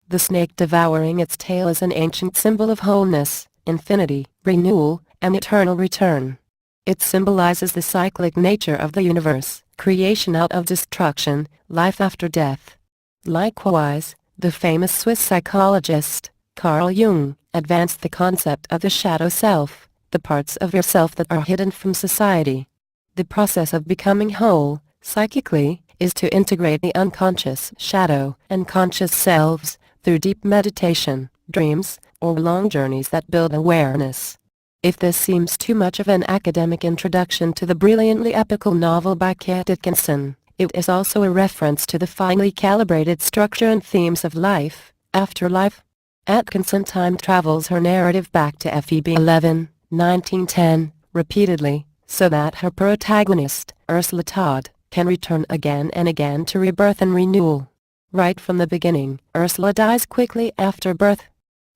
The snake devouring its tail is an ancient symbol of wholeness, infinity, renewal, and eternal return. It symbolizes the cyclic nature of the universe, creation out of destruction, life after death. Likewise, the famous Swiss psychologist, Carl Jung, advanced the concept of the shadow self, the parts of yourself that are hidden from society. The process of becoming whole, psychically, is to integrate the unconscious shadow and conscious selves, through deep meditation, dreams, or long journeys that build awareness. If this seems too much of an academic introduction to the brilliantly epical novel by Atkinson, it is also a reference to the finely calibrated structure and themes of life, afterlife. Atkinson time travels her narrative back to Feb 11, 1910, repeatedly, so that her protagonist, Ursula Todd, can return again and again to rebirth and renewal. Right from the beginning, Ursula dies quickly after birth.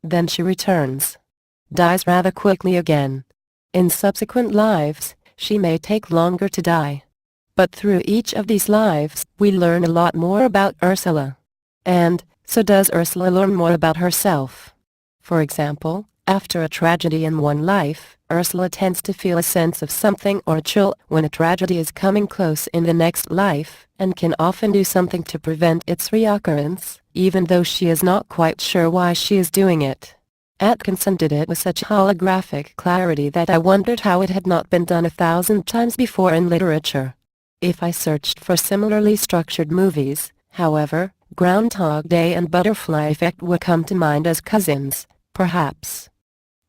Then she returns. Dies rather quickly again. In subsequent lives, she may take longer to die. But through each of these lives, we learn a lot more about Ursula. And, so does Ursula learn more about herself. For example, after a tragedy in one life, Ursula tends to feel a sense of something or a chill when a tragedy is coming close in the next life, and can often do something to prevent its reoccurrence, even though she is not quite sure why she is doing it. Atkinson did it with such holographic clarity that I wondered how it had not been done 1,000 times before in literature. If I searched for similarly structured movies, however, Groundhog Day and Butterfly Effect would come to mind as cousins, perhaps.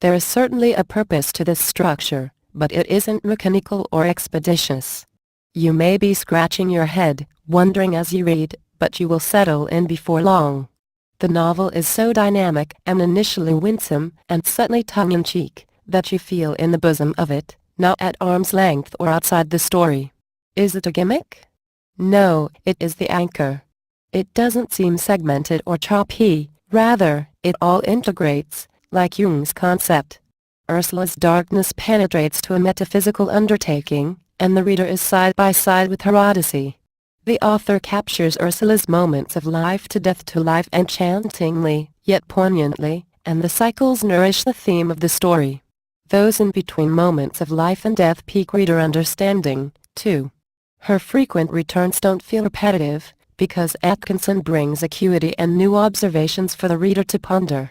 There is certainly a purpose to this structure, but it isn't mechanical or expeditious. You may be scratching your head, wondering as you read, but you will settle in before long. The novel is so dynamic and initially winsome and subtly tongue-in-cheek, that you feel in the bosom of it, not at arm's length or outside the story. Is it a gimmick? No, it is the anchor. It doesn't seem segmented or choppy, rather, it all integrates, like Jung's concept. Ursula's darkness penetrates to a metaphysical undertaking, and the reader is side by side with her odyssey. The author captures Ursula's moments of life to death to life enchantingly, yet poignantly, and the cycles nourish the theme of the story. Those in-between moments of life and death pique reader understanding, too. Her frequent returns don't feel repetitive, because Atkinson brings acuity and new observations for the reader to ponder.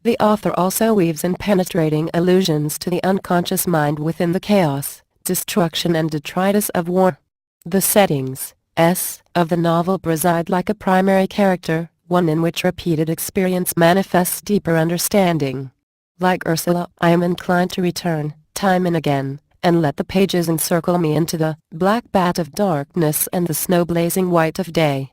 The author also weaves in penetrating allusions to the unconscious mind within the chaos, destruction and detritus of war. The settings, of the novel preside like a primary character, one in which repeated experience manifests deeper understanding. Like Ursula, I am inclined to return, time and again, and let the pages encircle me into the black bat of darkness and the snow-blazing white of day.